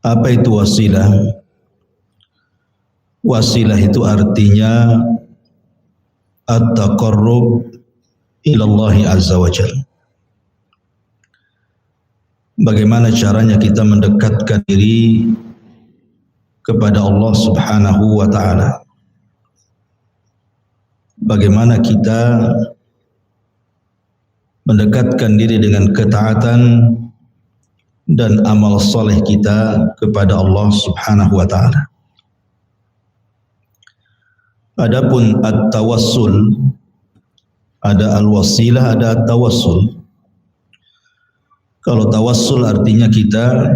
Apa itu wasilah? Wasilah itu artinya at-taqarrub ila Allah azza wa jalla. Bagaimana caranya kita mendekatkan diri kepada Allah Subhanahu wa taala? Bagaimana kita mendekatkan diri dengan ketaatan dan amal soleh kita kepada Allah Subhanahu wa taala. Adapun at-tawassul, ada al-wasilah, ada at-tawassul. Kalau tawassul artinya kita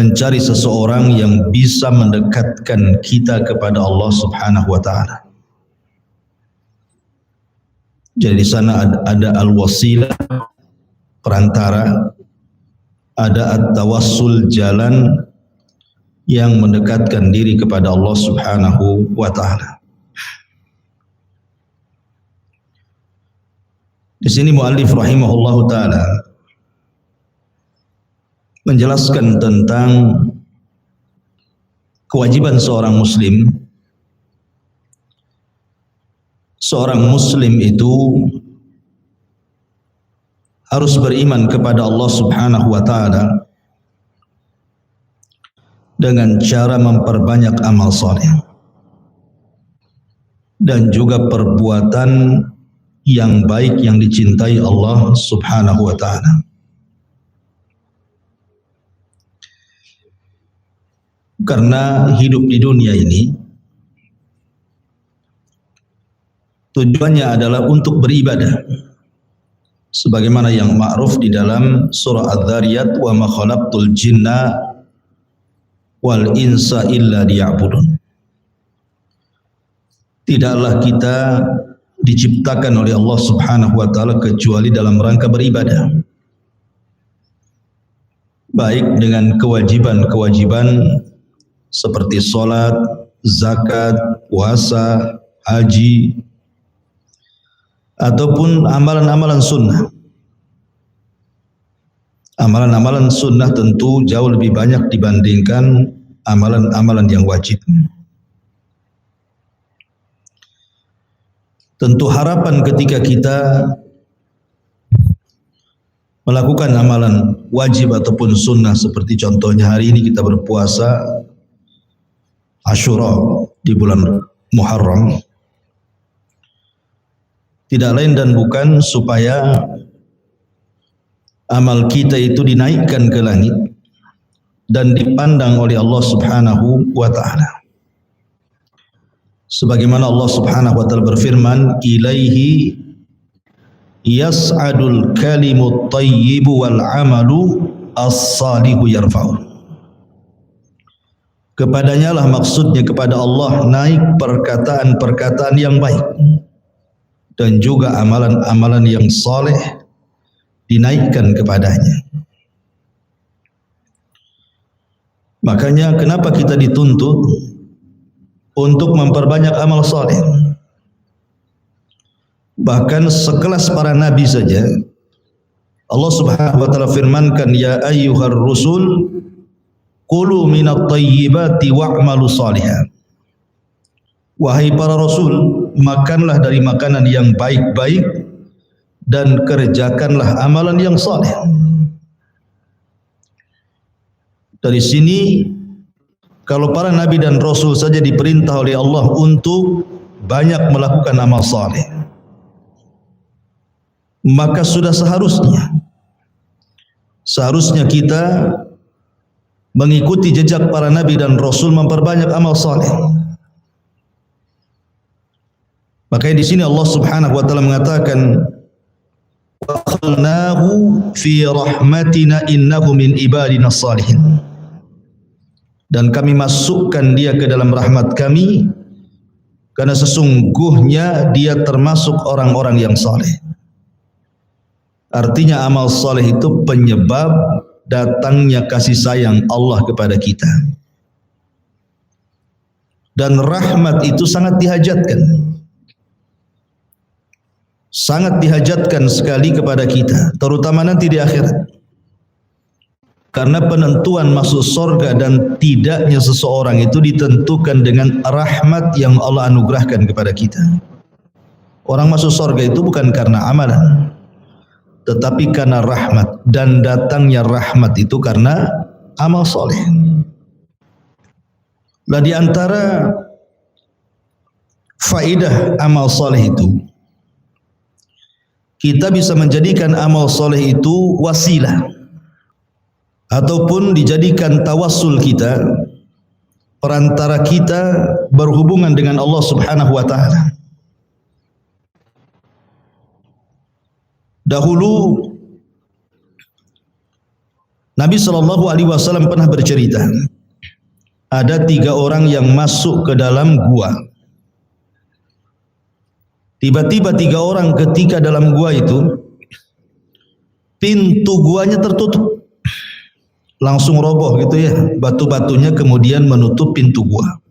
mencari seseorang yang bisa mendekatkan kita kepada Allah Subhanahu wa taala. Jadi di sana ada al-wasilah, perantara, ada at-tawassul, jalan yang mendekatkan diri kepada Allah Subhanahu wa taala. Di sini muallif rahimahullahu taala menjelaskan tentang kewajiban seorang muslim. Seorang muslim itu harus beriman kepada Allah Subhanahu wa taala dengan cara memperbanyak amal saleh dan juga perbuatan yang baik yang dicintai Allah Subhanahu wa taala. Karena hidup di dunia ini tujuannya adalah untuk beribadah. Sebagaimana yang ma'ruf di dalam surah Adz-Dzariyat, wa ma khalaqtul jinna wal insa illa liya'budun. Tidaklah kita diciptakan oleh Allah Subhanahu wa taala kecuali dalam rangka beribadah. Baik dengan kewajiban-kewajiban seperti salat, zakat, puasa, haji, ataupun amalan-amalan sunnah. Amalan-amalan sunnah tentu jauh lebih banyak dibandingkan amalan-amalan yang wajib. Tentu harapan ketika kita melakukan amalan wajib ataupun sunnah, seperti contohnya hari ini kita berpuasa Asyura di bulan Muharram, tidak lain dan bukan supaya amal kita itu dinaikkan ke langit dan dipandang oleh Allah Subhanahu wa taala. Sebagaimana Allah Subhanahu wa taala berfirman, ilaihi yas'adul kalimut thayyibu wal amalu as-salihu yarfa'u. Kepadanya lah, maksudnya kepada Allah, naik perkataan-perkataan yang baik dan juga amalan-amalan yang saleh dinaikkan kepadanya. Makanya kenapa kita dituntut untuk memperbanyak amal saleh? Bahkan sekelas para nabi saja Allah Subhanahu wa taala firmankan, ya ayyuhar rusul qulu minat thayyibati wa'malu shalihan. Wahai para rasul, makanlah dari makanan yang baik-baik dan kerjakanlah amalan yang saleh. Dari sini, kalau para nabi dan rasul saja diperintah oleh Allah untuk banyak melakukan amal saleh, maka sudah seharusnya kita mengikuti jejak para nabi dan rasul memperbanyak amal saleh. Makanya di sini Allah Subhanahu wa taala mengatakan, wa khalnahu fi rahmatina innahu min ibadina shalihin. Dan kami masukkan dia ke dalam rahmat kami karena sesungguhnya dia termasuk orang-orang yang saleh. Artinya amal saleh itu penyebab datangnya kasih sayang Allah kepada kita. Dan rahmat itu sangat dihajatkan. Sangat dihajatkan sekali kepada kita, terutama nanti di akhirat. Karena penentuan masuk surga dan tidaknya seseorang itu ditentukan dengan rahmat yang Allah anugerahkan kepada kita. Orang masuk surga itu bukan karena amalan, tetapi karena rahmat, dan datangnya rahmat itu karena amal soleh. Nah, di antara faidah amal soleh itu, kita bisa menjadikan amal soleh itu wasilah, ataupun dijadikan tawassul kita, perantara kita berhubungan dengan Allah Subhanahu wa taala. Dahulu Nabi SAW pernah bercerita, ada 3 orang yang masuk ke dalam gua. Tiba-tiba 3 orang ketika dalam gua itu, pintu guanya tertutup. Langsung roboh gitu ya, batu-batunya kemudian menutup pintu gua.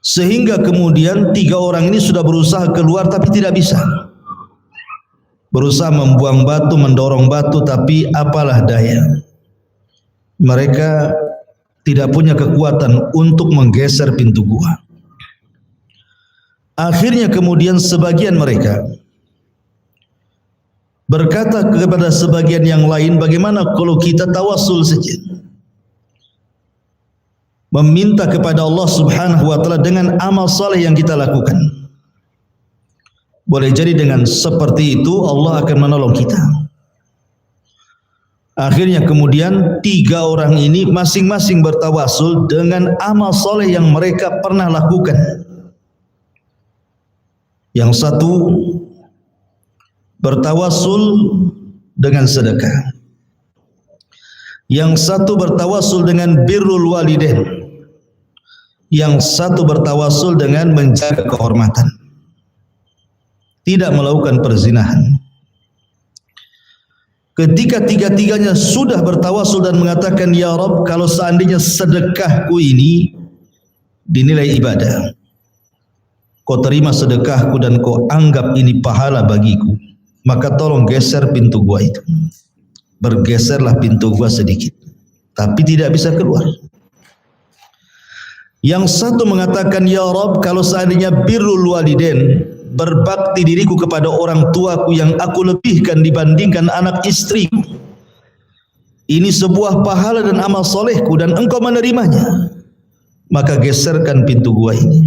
Sehingga kemudian 3 orang ini sudah berusaha keluar tapi tidak bisa. Berusaha membuang batu, mendorong batu, tapi apalah daya. Mereka tidak punya kekuatan untuk menggeser pintu gua. Akhirnya kemudian sebagian mereka berkata kepada sebagian yang lain, bagaimana kalau kita tawassul saja, meminta kepada Allah Subhanahu wa taala dengan amal saleh yang kita lakukan. Boleh jadi dengan seperti itu Allah akan menolong kita. Akhirnya kemudian 3 orang ini masing-masing bertawassul dengan amal saleh yang mereka pernah lakukan. Yang satu bertawassul dengan sedekah. Yang satu bertawassul dengan birrul walidain. Yang satu bertawassul dengan menjaga kehormatan, tidak melakukan perzinahan. Ketika 3-tiganya sudah bertawassul dan mengatakan, ya Rabb, kalau seandainya sedekahku ini dinilai ibadah, kau terima sedekahku dan kau anggap ini pahala bagiku, maka tolong geser pintu gua itu. Bergeserlah pintu gua sedikit, tapi tidak bisa keluar. Yang satu mengatakan, ya Rabb, kalau seandainya birrul walidain, berbakti diriku kepada orang tuaku yang aku lebihkan dibandingkan anak istriku, ini sebuah pahala dan amal solehku dan engkau menerimanya, maka geserkan pintu gua ini.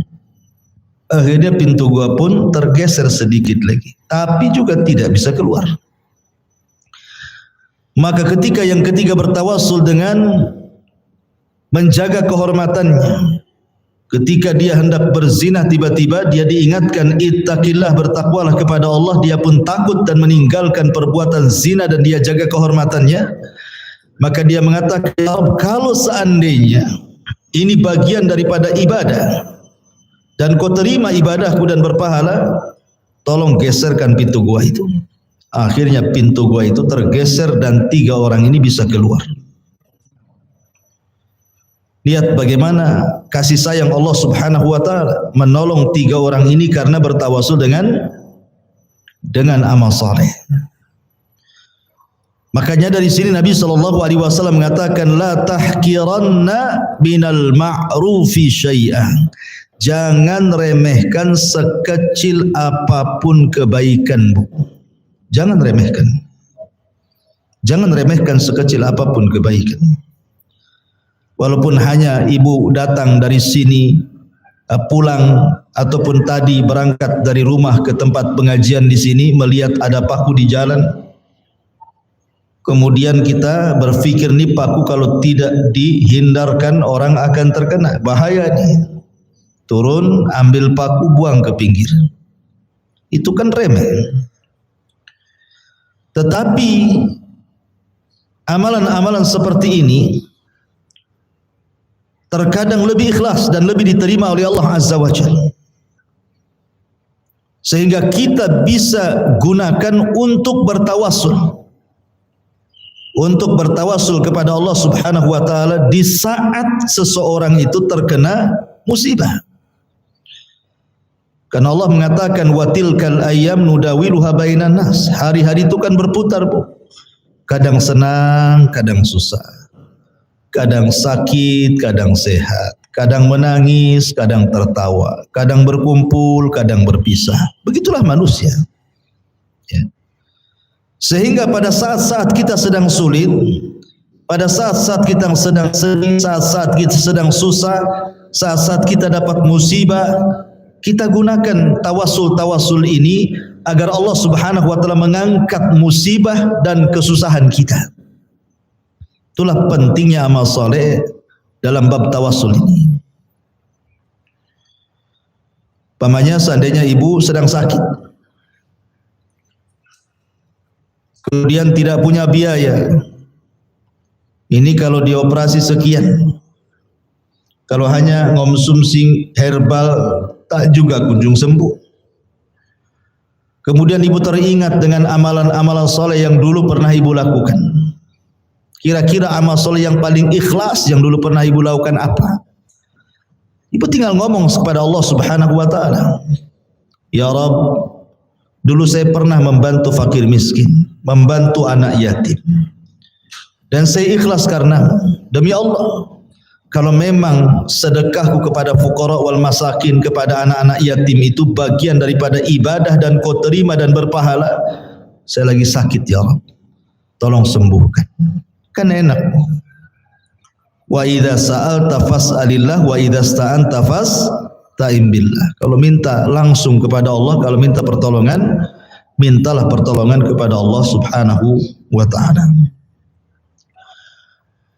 Akhirnya pintu gua pun tergeser sedikit lagi, tapi juga tidak bisa keluar. Maka ketika yang ketiga bertawassul dengan menjaga kehormatannya, ketika dia hendak berzina, tiba-tiba dia diingatkan, ittaqillah, bertakwalah kepada Allah. Dia pun takut dan meninggalkan perbuatan zina dan dia jaga kehormatannya. Maka dia mengatakan, ya Rabb, kalau seandainya ini bagian daripada ibadah dan kau terima ibadahku dan berpahala, tolong geserkan pintu gua itu. Akhirnya pintu gua itu tergeser dan 3 orang ini bisa keluar. Lihat bagaimana kasih sayang Allah Subhanahu wa taala menolong 3 orang ini karena bertawassul dengan amal saleh. Makanya dari sini Nabi SAW mengatakan, la tahqiranna minal ma'rufi syai'an. Jangan remehkan sekecil apapun kebaikanmu. Jangan remehkan. Jangan remehkan sekecil apapun kebaikan. Walaupun hanya ibu datang dari sini, pulang ataupun tadi berangkat dari rumah ke tempat pengajian di sini, melihat ada paku di jalan, kemudian kita berpikir, nih paku kalau tidak dihindarkan orang akan terkena, bahaya nih. Turun, ambil paku, buang ke pinggir. Itu kan remeh. Tetapi amalan-amalan seperti ini terkadang lebih ikhlas dan lebih diterima oleh Allah Azza wa Jalla, sehingga kita bisa gunakan untuk bertawassul. untuk bertawasul kepada Allah Subhanahu wa taala di saat seseorang itu terkena musibah. Karena Allah mengatakan wa tilkal ayyam nudawiluha bainan nas. Hari-hari itu kan berputar, Bu. Kadang senang, kadang susah. Kadang sakit, kadang sehat. Kadang menangis, kadang tertawa. Kadang berkumpul, kadang berpisah. Begitulah manusia. Ya. Sehingga pada saat-saat kita sedang sulit, pada saat-saat kita sedang sedih, saat-saat kita sedang susah, saat-saat kita dapat musibah, kita gunakan tawasul ini agar Allah Subhanahu wa taala mengangkat musibah dan kesusahan kita. Itulah pentingnya amal soleh dalam bab tawasul ini. Pamannya seandainya ibu sedang sakit, kemudian tidak punya biaya. Ini kalau dioperasi sekian. Kalau hanya ngonsumsi herbal tak juga kunjung sembuh. Kemudian ibu teringat dengan amalan-amalan soleh yang dulu pernah ibu lakukan. Kira-kira amal soleh yang paling ikhlas yang dulu pernah ibu lakukan apa? Ibu tinggal ngomong kepada Allah Subhanahu wa taala. Ya Rabb, dulu saya pernah membantu fakir miskin, membantu anak yatim. Dan saya ikhlas karena demi Allah, kalau memang sedekahku kepada fuqara wal masakin, kepada anak-anak yatim itu bagian daripada ibadah dan kau terima dan berpahala, saya lagi sakit ya Rabb, tolong sembuhkan. Kan enak. Wa idza sa'alta fas'alillah wa idza sta'anta fasta'in billah. Kalau minta langsung kepada Allah, kalau minta pertolongan, mintalah pertolongan kepada Allah Subhanahu wa taala.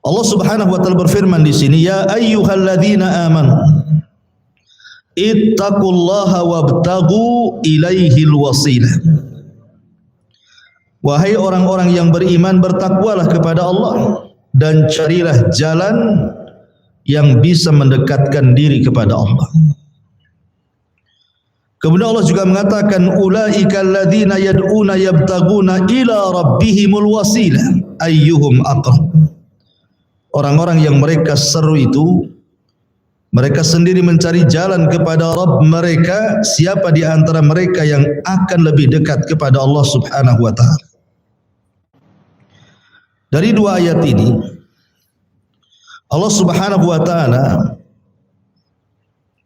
Allah Subhanahu wa taala berfirman di sini, ya ayyuhalladzina amanu ittaqullaha wabtaghu ilaihil wasilah. Wahai orang-orang yang beriman, bertakwalah kepada Allah dan carilah jalan yang bisa mendekatkan diri kepada Allah. Kemudian Allah juga mengatakan ulaikal ladzina yad'una yabtaguna ila rabbihimul wasilah ayyuhum aqrab. Orang-orang yang mereka seru itu, mereka sendiri mencari jalan kepada Rabb mereka, siapa di antara mereka yang akan lebih dekat kepada Allah Subhanahu wa taala. Dari dua ayat ini Allah Subhanahu wa taala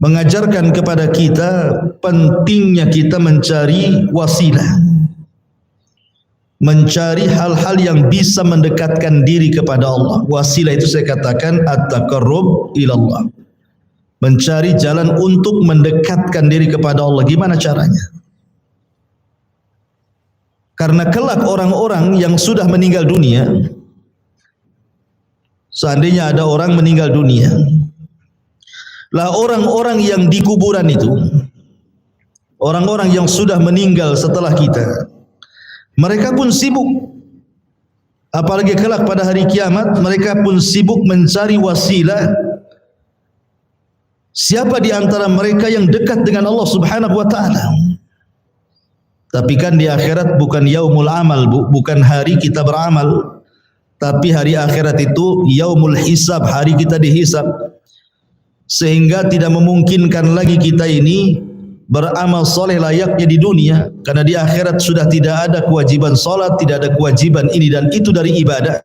mengajarkan kepada kita pentingnya kita mencari wasilah, mencari hal-hal yang bisa mendekatkan diri kepada Allah. Wasilah itu saya katakan at-taqarrub ilallah, mencari jalan untuk mendekatkan diri kepada Allah. Gimana caranya? Karena kelak orang-orang yang sudah meninggal dunia, seandainya ada orang meninggal dunia, lah orang-orang yang di kuburan itu, orang-orang yang sudah meninggal setelah kita, mereka pun sibuk, apalagi kelak pada hari kiamat, mereka pun sibuk mencari wasilah. Siapa di antara mereka yang dekat dengan Allah Subhanahu wa taala? Tapi kan di akhirat bukan yaumul amal, bukan hari kita beramal, tapi hari akhirat itu yaumul hisab, hari kita dihisab. Sehingga tidak memungkinkan lagi kita ini beramal soleh layaknya di dunia, karena di akhirat sudah tidak ada kewajiban salat, tidak ada kewajiban ini dan itu dari ibadah,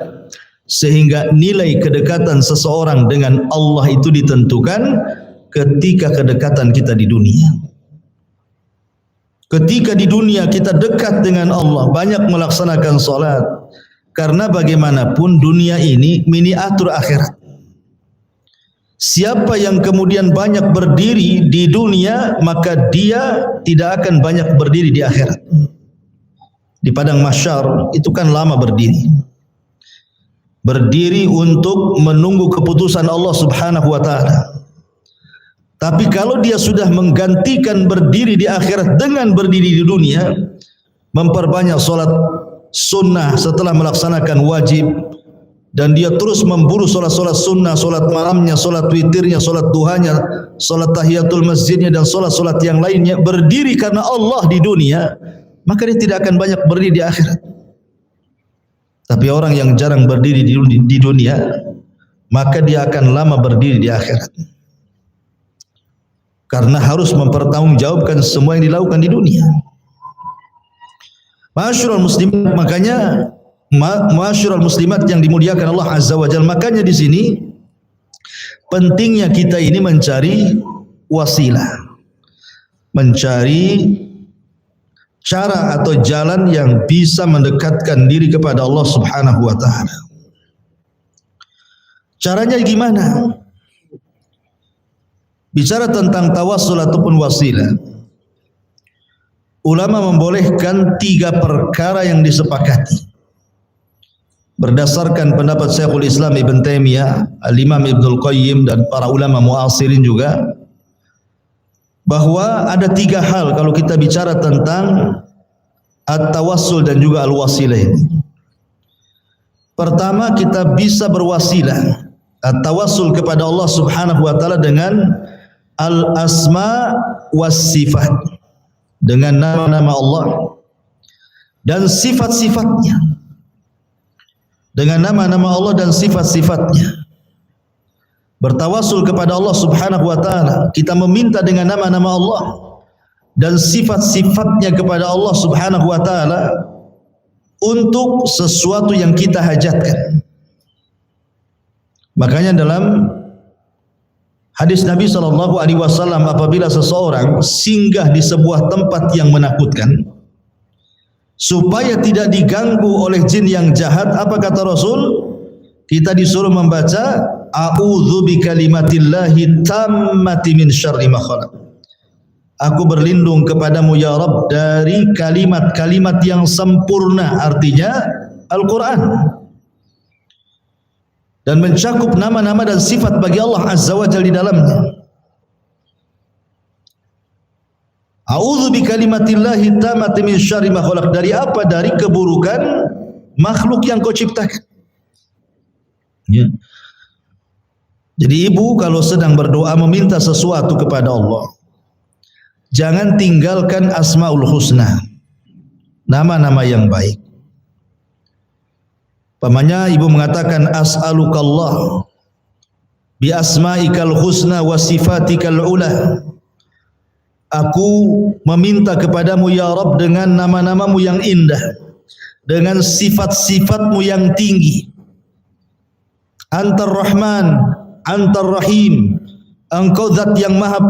sehingga nilai kedekatan seseorang dengan Allah itu ditentukan ketika kedekatan kita di dunia. Ketika di dunia kita dekat dengan Allah, banyak melaksanakan salat, karena bagaimanapun dunia ini miniatur akhirat. Siapa yang kemudian banyak berdiri di dunia, maka dia tidak akan banyak berdiri di akhirat. Di padang mahsyar itu kan lama berdiri. Berdiri untuk menunggu keputusan Allah Subhanahu wa taala. Tapi kalau dia sudah menggantikan berdiri di akhirat dengan berdiri di dunia, memperbanyak salat sunnah setelah melaksanakan wajib, dan dia terus memburu salat-salat sunnah, salat malamnya, salat witirnya, salat duhanya, salat tahiyatul masjidnya dan salat-salat yang lainnya, berdiri karena Allah di dunia, maka dia tidak akan banyak berdiri di akhirat. Tapi orang yang jarang berdiri di dunia, maka dia akan lama berdiri di akhirat. Karena harus mempertanggungjawabkan semua yang dilakukan di dunia. Ma'asyiral muslimat, makanya ma'asyiral muslimat yang dimuliakan Allah Azza wa Jalla, makanya di sini pentingnya kita ini mencari wasilah, mencari cara atau jalan yang bisa mendekatkan diri kepada Allah Subhanahu wa taala. Caranya gimana? Bicara tentang tawassul ataupun wasilah, ulama membolehkan 3 perkara yang disepakati berdasarkan pendapat Syekhul Islam Ibn Taimiyah, Al-Imam Ibnul Qayyim dan para ulama muasirin juga, bahwa ada 3 hal kalau kita bicara tentang at-tawassul dan juga al-wasilah ini. Pertama, kita bisa berwasilah at-tawassul kepada Allah Subhanahu wa taala dengan al-asma was sifat, dengan nama-nama Allah dan sifat-sifatnya, dengan nama-nama Allah dan sifat-sifatnya. Bertawassul kepada Allah Subhanahu wa taala, kita meminta dengan nama-nama Allah dan sifat-sifatnya kepada Allah Subhanahu wa taala untuk sesuatu yang kita hajatkan. Makanya dalam hadis Nabi SAW, apabila seseorang singgah di sebuah tempat yang menakutkan, supaya tidak diganggu oleh jin yang jahat, apa kata Rasul? Kita disuruh membaca a'udzu bikalimatillahi tammati min syarri ma khalaq. Aku berlindung kepadamu ya Rabb dari kalimat-kalimat yang sempurna, artinya Al-Quran, dan mencakup nama-nama dan sifat bagi Allah Azza wa Jalla di dalamnya. A'udzu bikalimatillahi tammati min syarri ma khalaq. Dari apa? Dari keburukan makhluk yang kau ciptakan. Ya. Jadi ibu kalau sedang berdoa meminta sesuatu kepada Allah, jangan tinggalkan asmaul husna, nama-nama yang baik. Pamannya ibu mengatakan as'alukallah bi asma'ikal husna wa sifatikal ula. Aku meminta kepadamu ya Rabb dengan nama-namamu yang indah, dengan sifat-sifatmu yang tinggi. Antar Rahman, Antar Rahim, Engkau zat yang maha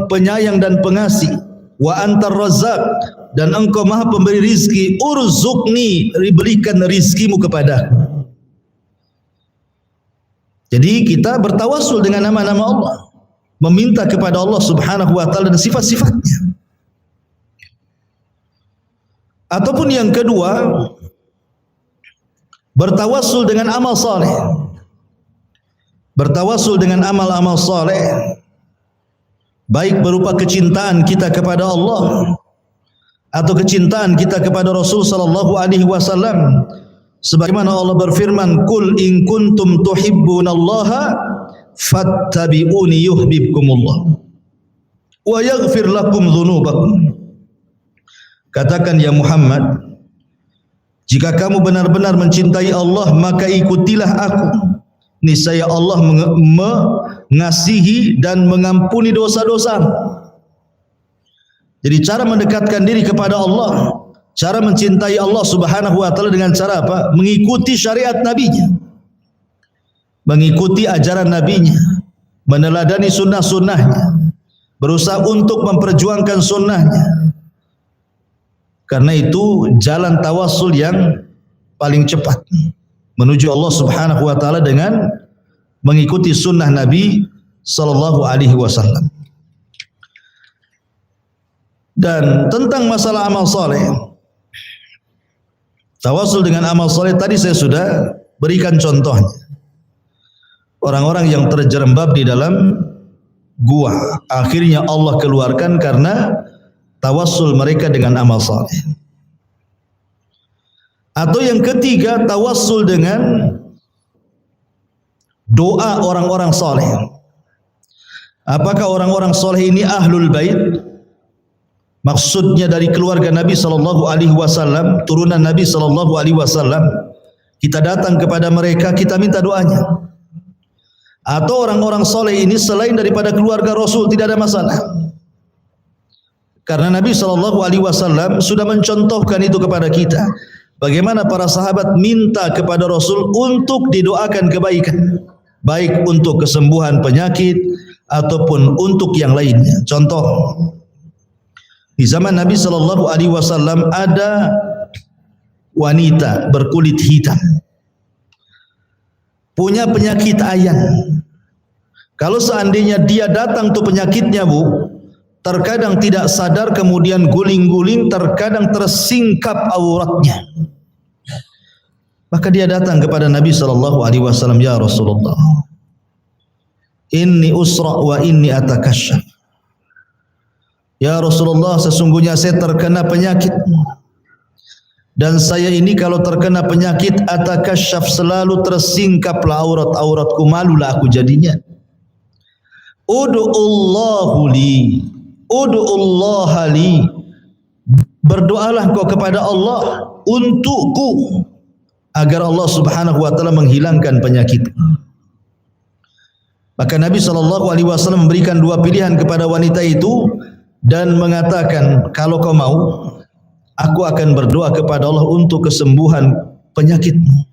penyayang dan pengasih. Wa Antar Razzaq, dan Engkau maha pemberi rizki. Urzuqni, berikan rizkimu kepadaku. Jadi kita bertawassul dengan nama-nama Allah, meminta kepada Allah Subhanahu wa taala dan sifat-sifatnya. Ataupun yang kedua, bertawassul dengan amal saleh. Bertawassul dengan amal-amal saleh, baik berupa kecintaan kita kepada Allah atau kecintaan kita kepada Rasul sallallahu alaihi wasallam, sebagaimana Allah berfirman, "Qul in kuntum tuhibbunallaha fattabi'uni yuhibbukumullah wa yaghfir lakum dzunubakum." Katakan ya Muhammad, jika kamu benar-benar mencintai Allah, maka ikutilah aku. Niscaya Allah mengasihi dan mengampuni dosa-dosa. Jadi cara mendekatkan diri kepada Allah, cara mencintai Allah Subhanahu wa taala dengan cara apa? Mengikuti syariat Nabi-Nya, mengikuti ajaran Nabi-Nya, meneladani sunnah-sunnahnya, berusaha untuk memperjuangkan sunnahnya. Karena itu jalan tawassul yang paling cepat menuju Allah Subhanahu wa taala dengan mengikuti sunnah Nabi sallallahu alaihi wasallam. Dan tentang masalah amal saleh, tawassul dengan amal saleh tadi saya sudah berikan contohnya. Orang-orang yang terjerembab di dalam gua, akhirnya Allah keluarkan karena tawassul mereka dengan amal saleh. Atau yang ketiga, tawassul dengan doa orang-orang saleh. Apakah orang-orang saleh ini ahlul bait? Maksudnya dari keluarga Nabi sallallahu alaihi wasallam, turunan Nabi sallallahu alaihi wasallam, kita datang kepada mereka, kita minta doanya. Atau orang-orang soleh ini selain daripada keluarga Rasul, tidak ada masalah. Karena Nabi SAW sudah mencontohkan itu kepada kita. Bagaimana para sahabat minta kepada Rasul untuk didoakan kebaikan, baik untuk kesembuhan penyakit ataupun untuk yang lainnya. Contoh, di zaman Nabi SAW ada wanita berkulit hitam, punya penyakit ayan. Kalau seandainya dia datang tuh penyakitnya, Bu, terkadang tidak sadar, kemudian guling-guling, terkadang tersingkap auratnya. Maka dia datang kepada Nabi SAW, ya Rasulullah, inni usra wa inni atakasyaf. Ya Rasulullah, sesungguhnya saya terkena penyakit, dan saya ini kalau terkena penyakit atakasyaf, selalu tersingkaplah auratku, malulah aku jadinya. Ud'ullahu li, ud'ullaha li, berdoalah kau kepada Allah untukku, agar Allah Subhanahu wa taala menghilangkan penyakit. Maka Nabi SAW memberikan dua pilihan kepada wanita itu dan mengatakan, kalau kau mau, aku akan berdoa kepada Allah untuk kesembuhan penyakitmu.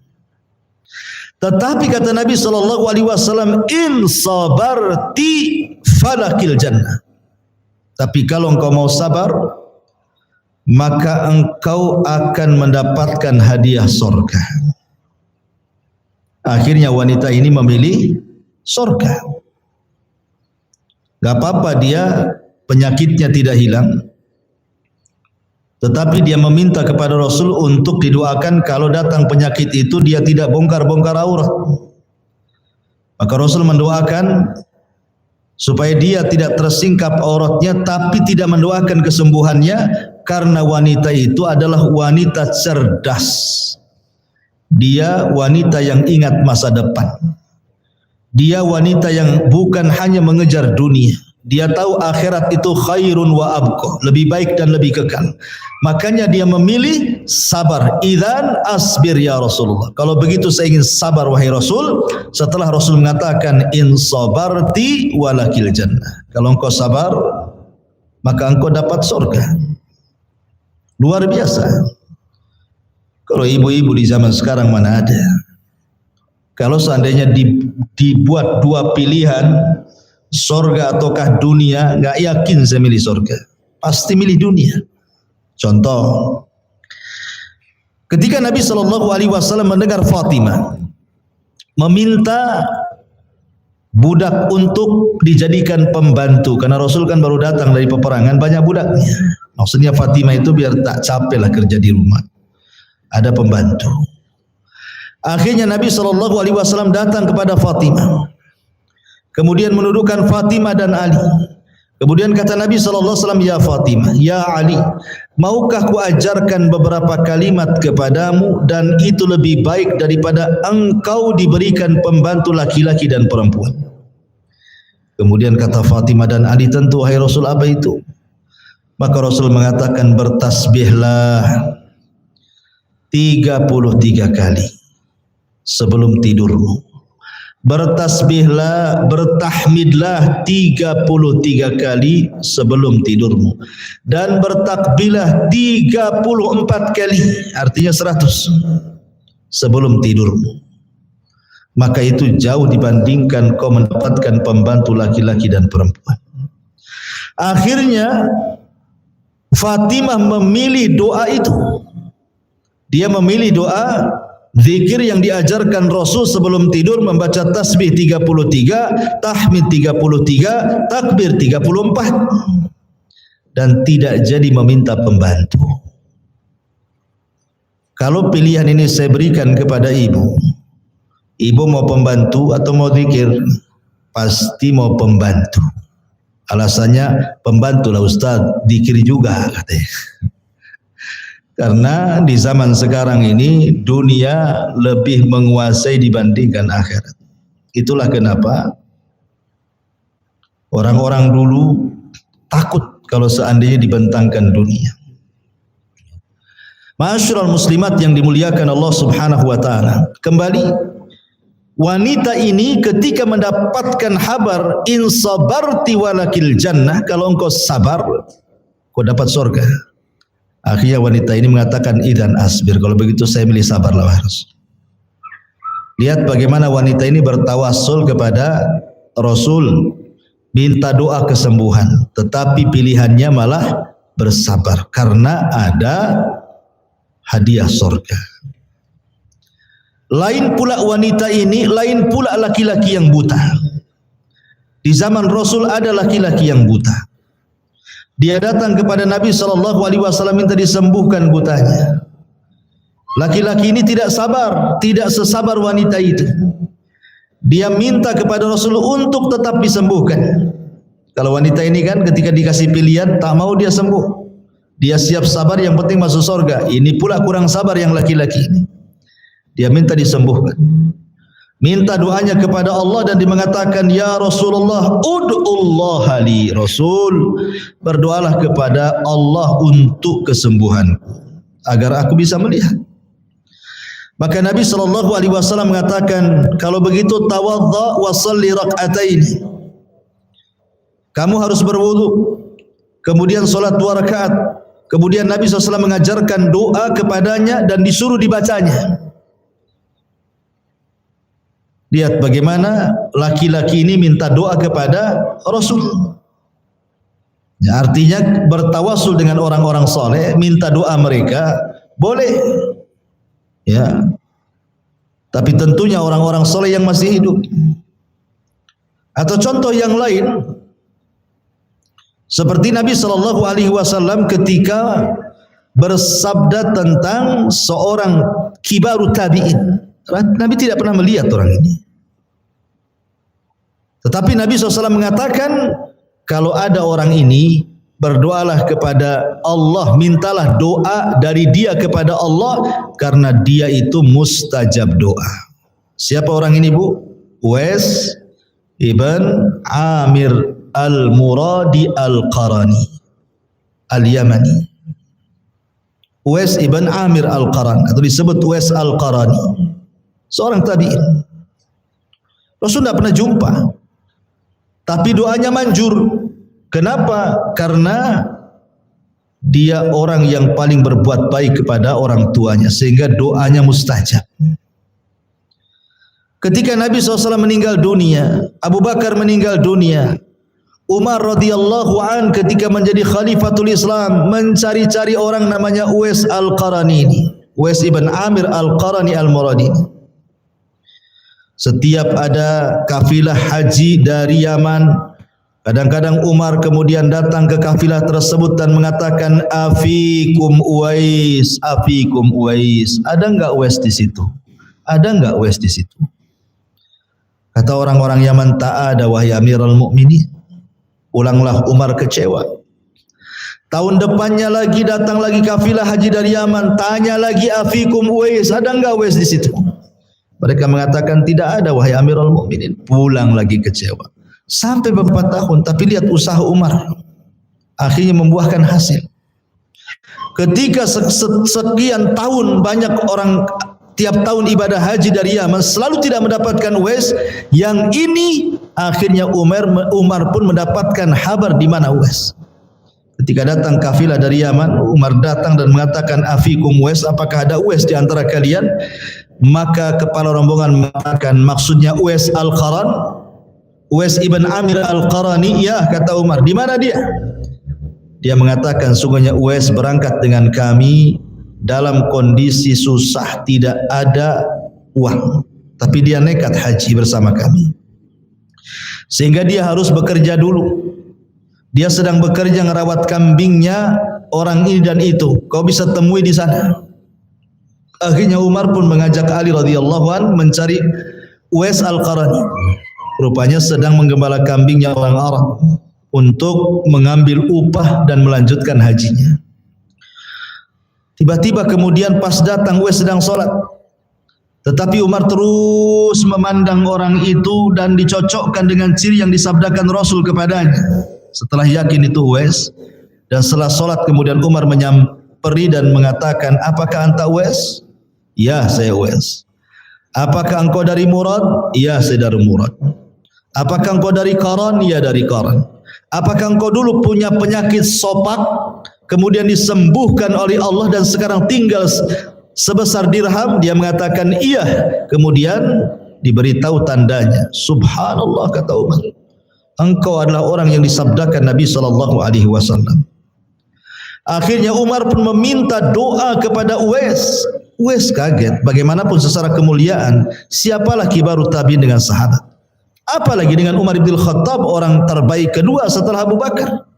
Tetapi kata Nabi SAW, in sabarti falakil jannah. Tapi kalau engkau mau sabar, maka engkau akan mendapatkan hadiah surga. Akhirnya wanita ini memilih surga. Gak apa-apa dia penyakitnya tidak hilang, tetapi dia meminta kepada Rasul untuk didoakan kalau datang penyakit itu dia tidak bongkar-bongkar aurat. Maka Rasul mendoakan supaya dia tidak tersingkap auratnya, tapi tidak mendoakan kesembuhannya, karena wanita itu adalah wanita cerdas. Dia wanita yang ingat masa depan. Dia wanita yang bukan hanya mengejar dunia. Dia tahu akhirat itu khairun wa abqa, lebih baik dan lebih kekal. Makanya dia memilih sabar. Idzan asbir ya Rasulullah. Kalau begitu saya ingin sabar wahai Rasul. Setelah Rasul mengatakan in sabarti walakil jannah. Kalau engkau sabar, maka engkau dapat surga. Luar biasa. Kalau ibu-ibu di zaman sekarang mana ada? Kalau seandainya dibuat dua pilihan, surga ataukah dunia, enggak yakin saya milih surga, pasti milih dunia. Contoh, ketika Nabi SAW mendengar Fatimah meminta budak untuk dijadikan pembantu, karena Rasul kan baru datang dari peperangan, banyak budaknya. Maksudnya Fatimah itu biar tak capek lah kerja di rumah, ada pembantu. Akhirnya Nabi SAW datang kepada Fatimah, kemudian menudukkan Fatimah dan Ali. Kemudian kata Nabi SAW, ya Fatimah, ya Ali, maukah ku ajarkan beberapa kalimat kepadamu, dan itu lebih baik daripada engkau diberikan pembantu laki-laki dan perempuan. Kemudian kata Fatimah dan Ali, tentu wahai Rasul, apa itu? Maka Rasul mengatakan, bertasbihlah 33 kali sebelum tidurmu. Bertasbihlah, bertahmidlah 33 kali sebelum tidurmu, dan bertakbirlah 34 kali, artinya 100 sebelum tidurmu. Maka itu jauh dibandingkan kau mendapatkan pembantu laki-laki dan perempuan. Akhirnya Fatimah memilih doa itu. Dia memilih doa zikir yang diajarkan Rasul sebelum tidur, membaca tasbih 33, tahmid 33, takbir 34, dan tidak jadi meminta pembantu. Kalau pilihan ini saya berikan kepada ibu, ibu mau pembantu atau mau zikir? Pasti mau pembantu. Alasannya, pembantu lah Ustaz, zikir juga katanya. Karena di zaman sekarang ini dunia lebih menguasai dibandingkan akhirat. Itulah kenapa orang-orang dulu takut kalau seandainya dibentangkan dunia. Ma'asyiral muslimat yang dimuliakan Allah Subhanahu wa taala. Kembali, wanita ini ketika mendapatkan kabar in sabarti walakil jannah, kalau engkau sabar kau dapat surga. Akhirnya wanita ini mengatakan idzan asbir, kalau begitu saya milih sabarlah wahai Rasul. Lihat bagaimana wanita ini bertawassul kepada Rasul, minta doa kesembuhan, tetapi pilihannya malah bersabar karena ada hadiah surga. Lain pula wanita ini, lain pula laki-laki yang buta. Di zaman Rasul ada laki-laki yang buta. Dia datang kepada Nabi SAW minta disembuhkan butanya. Laki-laki ini tidak sabar, tidak sesabar wanita itu. Dia minta kepada Rasul untuk tetap disembuhkan. Kalau wanita ini kan ketika dikasih pilihan tak mau dia sembuh. Dia siap sabar, yang penting masuk surga. Ini pula kurang sabar yang laki-laki ini. Dia minta disembuhkan. Minta doanya kepada Allah dan dia mengatakan, ya Rasulullah, ud'ullaha li. Rasul, berdoalah kepada Allah untuk kesembuhan agar aku bisa melihat. Maka Nabi SAW mengatakan, kalau begitu tawadha wa salli rak'atain. Kamu harus berwudu, kemudian salat 2 rakaat. Kemudian Nabi SAW mengajarkan doa kepadanya dan disuruh dibacanya. Lihat bagaimana laki-laki ini minta doa kepada Rasul. Ya, artinya bertawasul dengan orang-orang soleh, minta doa mereka boleh. Ya, tapi tentunya orang-orang soleh yang masih hidup. Atau contoh yang lain, seperti Nabi SAW ketika bersabda tentang seorang kibaru tabi'in. Nabi tidak pernah melihat orang ini. Tetapi Nabi SAW mengatakan, kalau ada orang ini, berdoalah kepada Allah, mintalah doa dari dia kepada Allah, karena dia itu mustajab doa. Siapa orang ini, Bu? Uwais ibn Amir Al-Muradi Al-Qarani Al-Yamani. Uwais ibn Amir Al-Qarani, atau disebut Uwais Al-Qarani, seorang tabi'in. Rasul tidak pernah jumpa, tapi doanya manjur. Kenapa? Karena dia orang yang paling berbuat baik kepada orang tuanya, sehingga doanya mustajab. Ketika Nabi SAW meninggal dunia, Abu Bakar meninggal dunia, Umar radhiyallahu an ketika menjadi khalifatul Islam mencari-cari orang namanya Uwais Al-Qarani ini, Uwais ibn Amir Al-Qarani Al-Muradi. Setiap ada kafilah haji dari Yaman, kadang-kadang Umar kemudian datang ke kafilah tersebut dan mengatakan, afikum Uwais, afikum Uwais. Ada enggak Uwais di situ? Ada enggak Uwais di situ? Kata orang-orang Yaman, tak ada wahai Amirul Mukminin. Pulanglah Umar kecewa. Tahun depannya lagi datang lagi kafilah haji dari Yaman, tanya lagi afikum Uwais, ada enggak Uwais di situ? Mereka mengatakan tidak ada wahai Amirul Mukminin. Pulang lagi kecewa. Sampai beberapa tahun, tapi lihat usaha Umar akhirnya membuahkan hasil. Ketika sekian tahun banyak orang tiap tahun ibadah haji dari Yaman selalu tidak mendapatkan Uwais, yang ini akhirnya Umar pun mendapatkan kabar di mana Uwais. Ketika datang kafilah dari Yaman, Umar datang dan mengatakan afikum Uwais, apakah ada Uwais di antara kalian? Maka kepala rombongan mengatakan, maksudnya Uwais Al-Qaran, Uwais ibn Amir Al-Qarani. Ya, kata Umar, di mana dia? Dia mengatakan, sungguhnya Uwais berangkat dengan kami dalam kondisi susah, tidak ada uang, tapi dia nekat haji bersama kami, sehingga dia harus bekerja dulu. Dia sedang bekerja ngerawat kambingnya orang ini dan itu, kau bisa temui di sana. Akhirnya Umar pun mengajak Ali radhiyallahu an mencari Uwais Al-Qarani. Rupanya sedang menggembala kambingnya orang Arab untuk mengambil upah dan melanjutkan hajinya. Tiba-tiba kemudian pas datang Uwais sedang sholat, tetapi Umar terus memandang orang itu dan dicocokkan dengan ciri yang disabdakan Rasul kepadanya. Setelah yakin itu Uwais, dan setelah sholat kemudian Umar pergi dan mengatakan, apakah anta Uwais? Ya, saya Uwais. Apakah engkau dari Murad? Ya, saya dari Murad. Apakah engkau dari Qaran? Ya, dari Qaran. Apakah engkau dulu punya penyakit sopak, kemudian disembuhkan oleh Allah dan sekarang tinggal sebesar dirham? Dia mengatakan iya. Kemudian diberitahu tandanya. Subhanallah, kata Umar, engkau adalah orang yang disabdakan Nabi SAW. Akhirnya Umar pun meminta doa kepada Uwais. Uwais kaget. Bagaimanapun secara kemuliaan, siapalah kibarut tabi'in dengan sahabat, apalagi dengan Umar bin Khattab, orang terbaik kedua setelah Abu Bakar.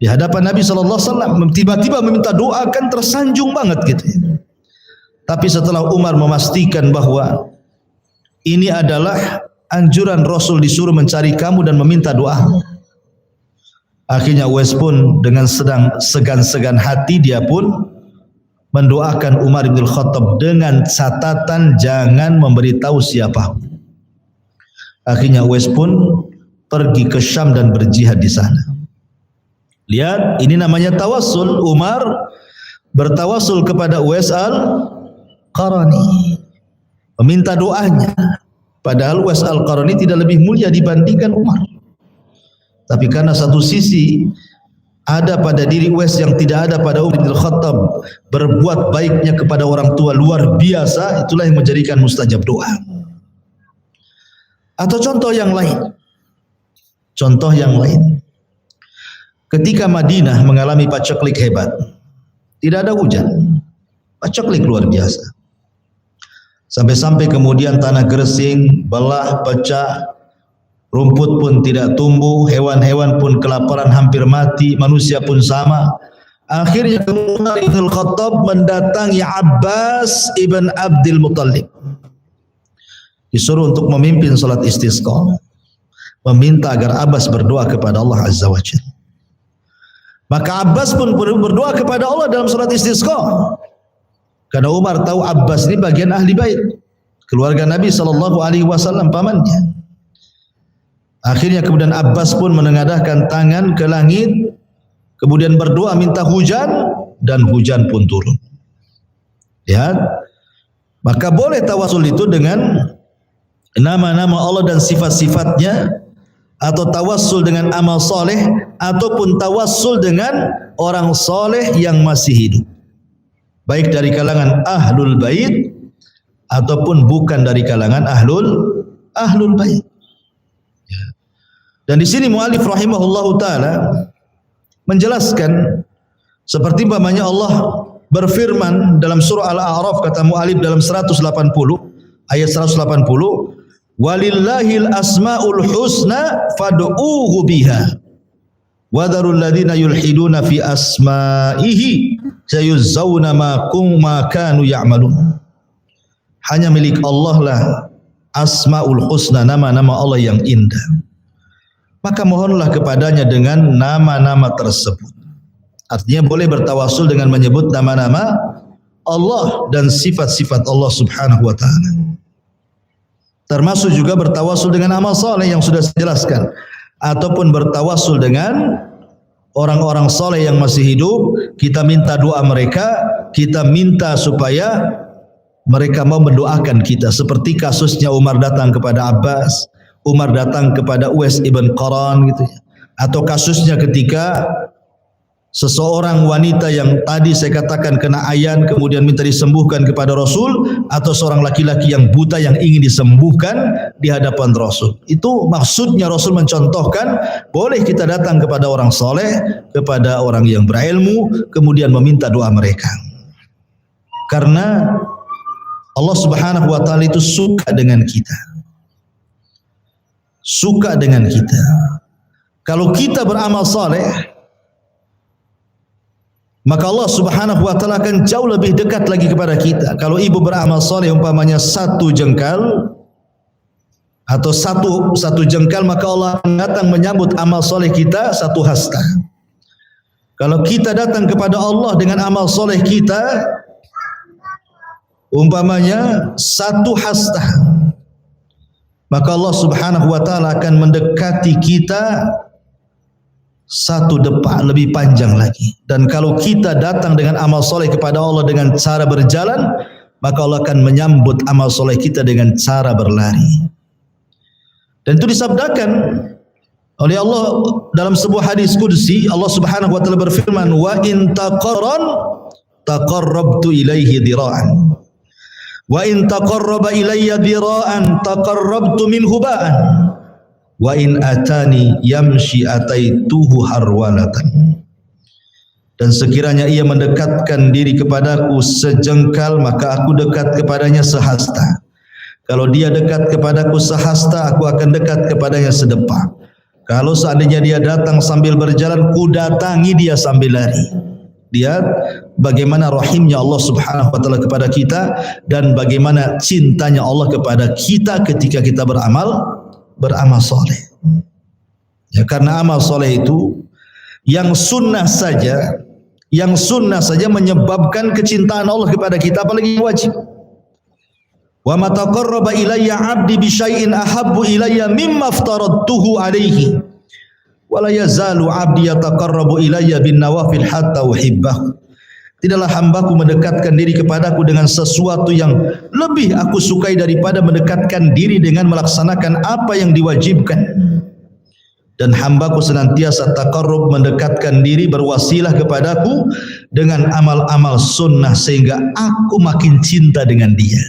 Di hadapan Nabi SAW tiba-tiba meminta doa, kan tersanjung banget gitu. Tapi setelah Umar memastikan bahwa ini adalah anjuran Rasul, disuruh mencari kamu dan meminta doa, akhirnya Uwais pun dengan sedang segan-segan hati, dia pun mendoakan Umar bin Khattab dengan catatan jangan memberitahu siapa. Akhirnya Uwais pun pergi ke Syam dan berjihad di sana. Lihat, ini namanya tawassul. Umar bertawassul kepada Uwais al-Qarani, meminta doanya. Padahal Uwais al-Qarani tidak lebih mulia dibandingkan Umar. Tapi karena satu sisi ada pada diri Uwais yang tidak ada pada Umar bin Khattab, berbuat baiknya kepada orang tua luar biasa, itulah yang menjadikan mustajab doa. Atau contoh yang lain. Contoh yang lain. Ketika Madinah mengalami paceklik hebat, tidak ada hujan, paceklik luar biasa. Sampai-sampai kemudian tanah Gresing, belah, pecah, rumput pun tidak tumbuh, hewan-hewan pun kelaparan hampir mati, manusia pun sama. Akhirnya Umar bin Khattab mendatangi Abbas ibn Abdul Muttalib, disuruh untuk memimpin salat istisqa, meminta agar Abbas berdoa kepada Allah Azza wa Jalla. Maka Abbas pun berdoa kepada Allah dalam salat istisqa, karena Umar tahu Abbas ini bagian ahli bait, keluarga Nabi SAW, pamannya. Akhirnya kemudian Abbas pun menengadahkan tangan ke langit, kemudian berdoa minta hujan, dan hujan pun turun. Lihat, maka boleh tawasul itu dengan nama-nama Allah dan sifat-sifatnya, atau tawassul dengan amal soleh, ataupun tawassul dengan orang soleh yang masih hidup, baik dari kalangan ahlul bait ataupun bukan dari kalangan ahlul bait. Dan di sini muallif rahimahullahu taala menjelaskan, seperti umpamanya Allah berfirman dalam surah Al-A'raf, kata muallif dalam 180 ayat 180, walillahil asmaul husna fad'uuhu biha wadharul ladzina yulhiduna fi asma'ihi sayuzzawna ma kanu ya'malun. Hanya milik Allah lah asmaul husna, nama-nama Allah yang indah, maka mohonlah kepadanya dengan nama-nama tersebut. Artinya boleh bertawasul dengan menyebut nama-nama Allah dan sifat-sifat Allah Subhanahu wa taala. Termasuk juga bertawasul dengan amal saleh yang sudah saya jelaskan, ataupun bertawasul dengan orang-orang saleh yang masih hidup, kita minta doa mereka, kita minta supaya mereka mau mendoakan kita, seperti kasusnya Umar datang kepada Abbas, Umar datang kepada Uwais ibn Qaran gitu ya. Atau kasusnya ketika seseorang wanita yang tadi saya katakan kena ayan kemudian minta disembuhkan kepada Rasul, atau seorang laki-laki yang buta yang ingin disembuhkan di hadapan Rasul. Itu maksudnya Rasul mencontohkan boleh kita datang kepada orang soleh, kepada orang yang berilmu, kemudian meminta doa mereka, karena Allah Subhanahu wa taala itu suka dengan kita. Suka dengan kita. Kalau kita beramal saleh, maka Allah Subhanahu wa taala akan jauh lebih dekat lagi kepada kita. Kalau ibu beramal saleh umpamanya satu jengkal atau satu jengkal, maka Allah akan datang menyambut amal saleh kita satu hasta. Kalau kita datang kepada Allah dengan amal saleh kita umpamanya satu hasta, maka Allah Subhanahu wa taala akan mendekati kita satu depa lebih panjang lagi. Dan kalau kita datang dengan amal soleh kepada Allah dengan cara berjalan, maka Allah akan menyambut amal soleh kita dengan cara berlari. Dan itu disabdakan oleh Allah dalam sebuah hadis qudsi. Allah Subhanahu wa taala berfirman, "Wa in taqarrabtu ilaihi dira'an. Wa in taqarraba ilayya dira'an taqarrabtu minhu ba'an. Wa in atani yamshi ataituhu harwalatan." Dan sekiranya ia mendekatkan diri kepadaku sejengkal, maka aku dekat kepadanya sehasta. Kalau dia dekat kepadaku sehasta, aku akan dekat kepadanya sedepa. Kalau seandainya dia datang sambil berjalan, ku datangi dia sambil lari. Lihat bagaimana rahimnya Allah Subhanahu wa taala kepada kita dan bagaimana cintanya Allah kepada kita ketika kita beramal soleh. Ya, karena amal soleh itu yang sunnah saja menyebabkan kecintaan Allah kepada kita, apalagi wajib. Wa ma taqarraba ilayya 'abdi bi syai'in ahabbu ilayya mimma aftaradtuhu alaihi wa la yazalu 'abdi yataqarrabu ilayya bin nawafil hatta uhibbahu. Tidaklah hambaku mendekatkan diri kepadaku dengan sesuatu yang lebih aku sukai daripada mendekatkan diri dengan melaksanakan apa yang diwajibkan. Dan hambaku senantiasa taqarrub, mendekatkan diri, berwasilah kepadaku dengan amal-amal sunnah sehingga aku makin cinta dengan dia.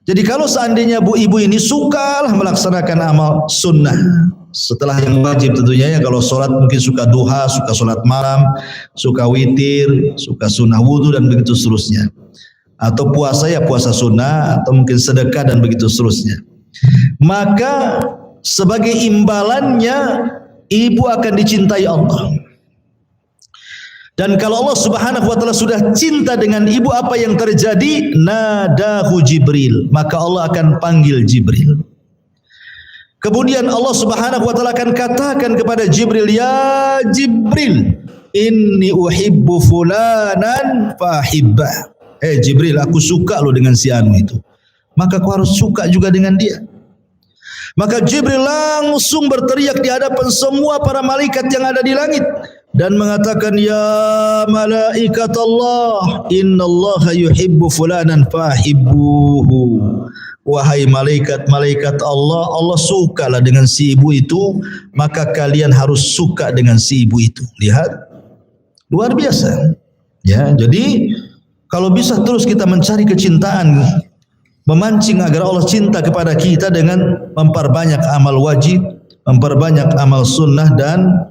Jadi kalau seandainya ibu ini sukalah melaksanakan amal sunnah setelah yang wajib tentunya ya, kalau sholat mungkin suka duha, suka sholat malam, suka witir, suka sunnah wudu dan begitu seterusnya. Atau puasa ya puasa sunnah, atau mungkin sedekah dan begitu seterusnya. Maka sebagai imbalannya ibu akan dicintai Allah. Dan kalau Allah Subhanahu wa taala sudah cinta dengan ibu, apa yang terjadi? Nadahu Jibril, maka Allah akan panggil Jibril. Kemudian Allah Subhanahu wa taala akan katakan kepada Jibril, "Ya Jibril, inni uhibbu fulanan fahibbah." Jibril, aku suka lo dengan si anu itu, maka kau harus suka juga dengan dia. Maka Jibril langsung berteriak di hadapan semua para malaikat yang ada di langit dan mengatakan, "Ya malaikat Allah, innallaha yuhibbu fulanan fahibbuhu." Wahai malaikat-malaikat Allah, Allah sukalah dengan si ibu itu, maka kalian harus suka dengan si ibu itu. Lihat, luar biasa. Ya, jadi kalau bisa terus kita mencari kecintaan, memancing agar Allah cinta kepada kita dengan memperbanyak amal wajib, memperbanyak amal sunnah dan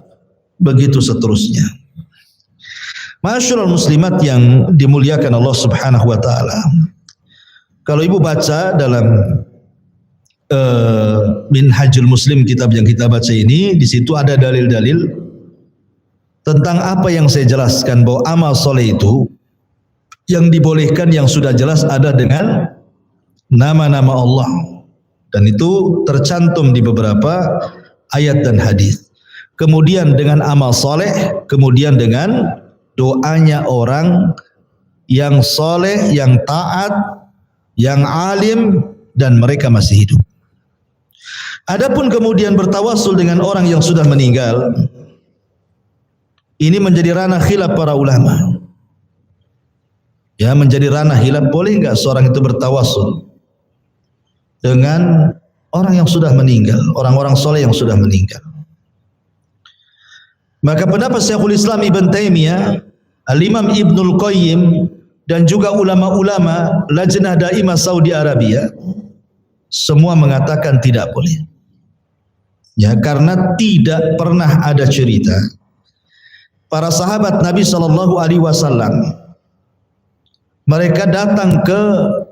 begitu seterusnya. Masyaallah muslimat yang dimuliakan Allah Subhanahu wa taala. Kalau ibu baca dalam Minhajul Muslim, kitab yang kita baca ini, di situ ada dalil-dalil tentang apa yang saya jelaskan, bahwa amal soleh itu yang dibolehkan yang sudah jelas ada dengan nama-nama Allah, dan itu tercantum di beberapa ayat dan hadis. Kemudian dengan amal soleh, kemudian dengan doanya orang yang soleh, yang taat, yang alim, dan mereka masih hidup. Adapun kemudian bertawasul dengan orang yang sudah meninggal, ini menjadi ranah khilaf para ulama. Ya, menjadi ranah khilaf, boleh enggak seorang itu bertawasul dengan orang yang sudah meninggal, orang-orang soleh yang sudah meninggal. Maka pendapat Syekhul Islam Ibn Taimiyah, Al-Imam Ibnul Qayyim, dan juga ulama-ulama Lajnah Daimah Saudi Arabia, semua mengatakan tidak boleh. Ya, karena tidak pernah ada cerita para sahabat Nabi SAW mereka datang ke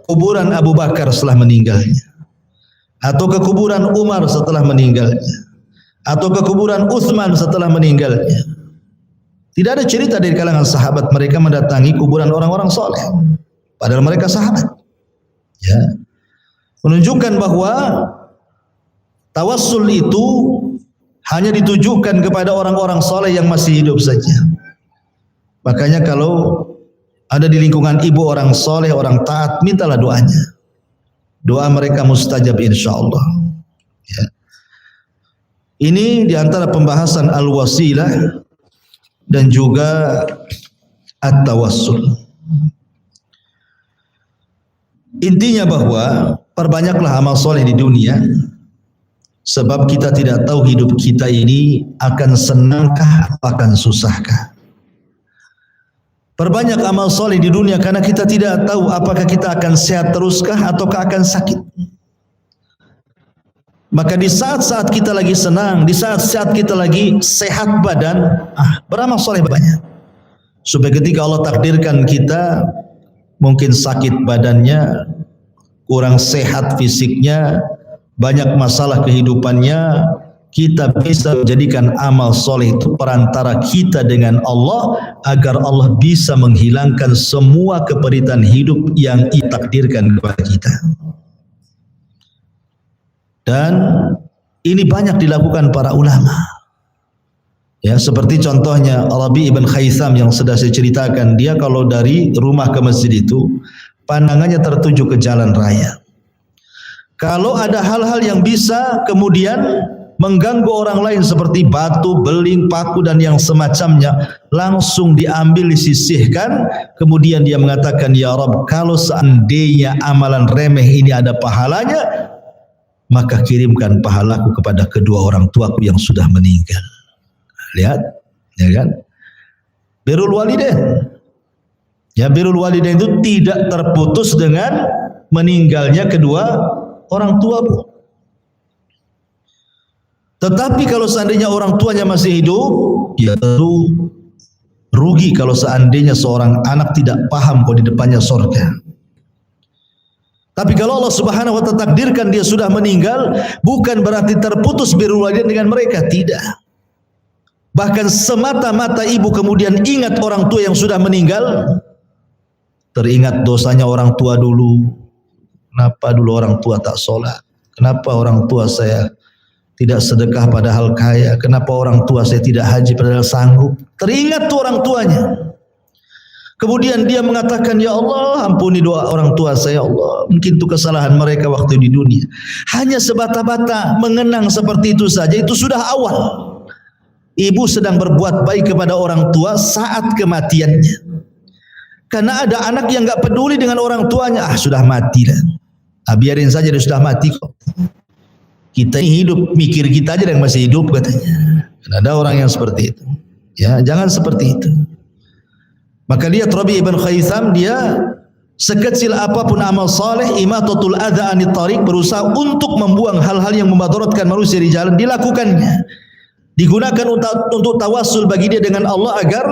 kuburan Abu Bakar setelah meninggalnya, atau ke kuburan Umar setelah meninggalnya, atau ke kuburan Utsman setelah meninggalnya. Tidak ada cerita dari kalangan sahabat mereka mendatangi kuburan orang-orang soleh, padahal mereka sahabat. Ya, menunjukkan bahwa tawassul itu hanya ditujukan kepada orang-orang soleh yang masih hidup saja. Makanya kalau ada di lingkungan ibu orang soleh, orang taat, mintalah doanya. Doa mereka mustajab insyaallah. Ya. Ini diantara pembahasan al-wasilah dan juga at-tawassul. Intinya bahwa perbanyaklah amal soleh di dunia, sebab kita tidak tahu hidup kita ini akan senangkah atau akan susahkah. Perbanyak amal soleh di dunia karena kita tidak tahu apakah kita akan sehat teruskah ataukah akan sakit. Maka di saat-saat kita lagi senang, di saat-saat kita lagi sehat badan, beramal soleh banyak. Supaya ketika Allah takdirkan kita mungkin sakit badannya, kurang sehat fisiknya, banyak masalah kehidupannya, kita bisa menjadikan amal soleh itu perantara kita dengan Allah, agar Allah bisa menghilangkan semua keperitan hidup yang ditakdirkan kepada kita. Dan ini banyak dilakukan para ulama. Ya, seperti contohnya Rabi ibn Khaitham yang sudah saya ceritakan, dia kalau dari rumah ke masjid itu pandangannya tertuju ke jalan raya. Kalau ada hal-hal yang bisa kemudian mengganggu orang lain seperti batu, beling, paku dan yang semacamnya, langsung diambil, disisihkan. Kemudian dia mengatakan, ya Rabb, kalau seandainya amalan remeh ini ada pahalanya, maka kirimkan pahalaku kepada kedua orang tuaku yang sudah meninggal. Lihat, ya kan? Birrul walidain. Ya, birrul walidain itu tidak terputus dengan meninggalnya kedua orang tuamu. Tetapi kalau seandainya orang tuanya masih hidup, ya tentu rugi kalau seandainya seorang anak tidak paham kalau di depannya surga. Tapi kalau Allah Subhanahu wa ta'ala takdirkan dia sudah meninggal, bukan berarti terputus birrul walidain dengan mereka, tidak. Bahkan semata-mata ibu kemudian ingat orang tua yang sudah meninggal, teringat dosanya orang tua dulu. Kenapa dulu orang tua tak sholat? Kenapa orang tua saya tidak sedekah padahal kaya? Kenapa orang tua saya tidak haji padahal sanggup? Teringat tuh orang tuanya. Kemudian dia mengatakan, ya Allah, ampuni doa orang tua saya, Allah. Mungkin itu kesalahan mereka waktu di dunia. Hanya sebata-bata mengenang seperti itu saja, itu sudah awal. Ibu sedang berbuat baik kepada orang tua saat kematiannya. Karena ada anak yang gak peduli dengan orang tuanya, sudah mati lah. Biarin saja, dia sudah mati kok. Kita ini hidup, mikir kita aja yang masih hidup katanya. Dan ada orang yang seperti itu. Ya, jangan seperti itu. Maka lihat Rabi ibn Khaitham, dia sekecil apapun amal saleh, imatatul adza anit tariq, berusaha untuk membuang hal-hal yang memadaratkan manusia di jalan, dilakukannya. Digunakan untuk tawassul bagi dia dengan Allah agar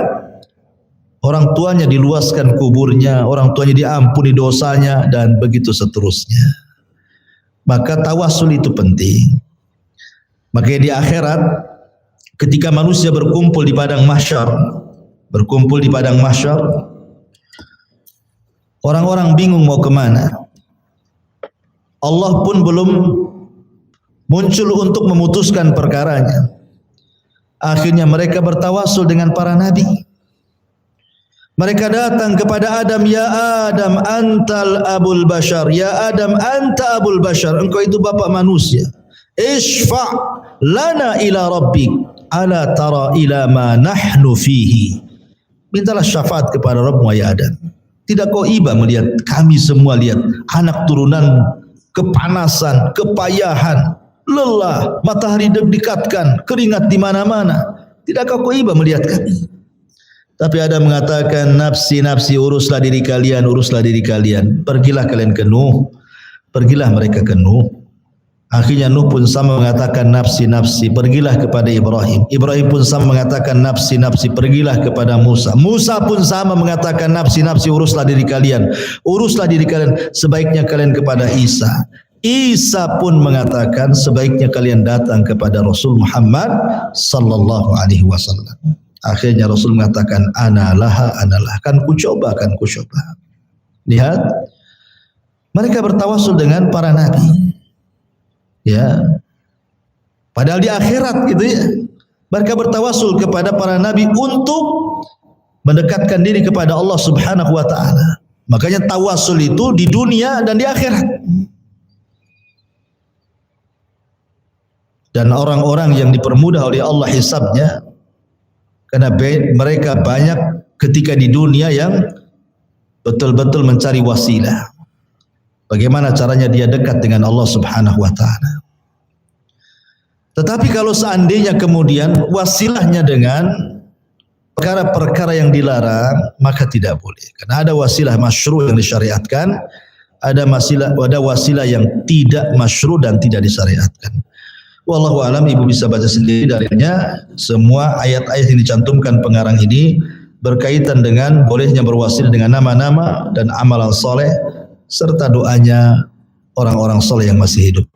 orang tuanya diluaskan kuburnya, orang tuanya diampuni dosanya, dan begitu seterusnya. Maka tawassul itu penting. Makanya di akhirat ketika manusia berkumpul di padang mahsyar, orang-orang bingung mau kemana. Allah pun belum muncul untuk memutuskan perkaranya. Akhirnya mereka bertawassul dengan para nabi. Mereka datang kepada Adam, ya Adam antal abul bashar, ya Adam anta abul bashar, engkau itu bapak manusia. Ishfa' lana ila rabbik, ala tara ila ma nahnu fihi. Mintalah syafaat kepada Rabbmu ya Adam. Tidak kau iba melihat kami semua, lihat anak turunan, kepanasan, kepayahan, lelah, matahari didekatkan, keringat di mana-mana. Tidak kau iba melihat kami. Tapi Adam mengatakan, nafsi, nafsi, uruslah diri kalian, uruslah diri kalian. Pergilah kalian ke Nuh. Pergilah mereka ke Nuh. Akhirnya Nuh pun sama mengatakan nafsi, nafsi, pergilah kepada Ibrahim. Ibrahim pun sama mengatakan nafsi, nafsi, pergilah kepada Musa. Musa pun sama mengatakan nafsi, nafsi, uruslah diri kalian. Uruslah diri kalian, sebaiknya kalian kepada Isa. Isa pun mengatakan sebaiknya kalian datang kepada Rasul Muhammad sallallahu alaihi wasallam. Akhirnya Rasul mengatakan analah, kan ku coba. Lihat, mereka bertawassul dengan para nabi. Ya, padahal di akhirat gitu ya, mereka bertawassul kepada para nabi untuk mendekatkan diri kepada Allah Subhanahu wa ta'ala. Makanya tawassul itu di dunia dan di akhirat. dan orang-orang yang dipermudah oleh Allah hisabnya, karena mereka banyak ketika di dunia yang betul-betul mencari wasilah. Bagaimana caranya dia dekat dengan Allah Subhanahu wa taala. Tetapi kalau seandainya kemudian wasilahnya dengan perkara-perkara yang dilarang, maka tidak boleh. Karena ada wasilah masyru' yang disyariatkan, ada wasilah yang tidak masyru' dan tidak disyariatkan. Wallahu alam, ibu bisa baca sendiri darinya. Semua ayat-ayat yang dicantumkan pengarang ini berkaitan dengan bolehnya berwasil dengan nama-nama dan amalan soleh serta doanya orang-orang soleh yang masih hidup.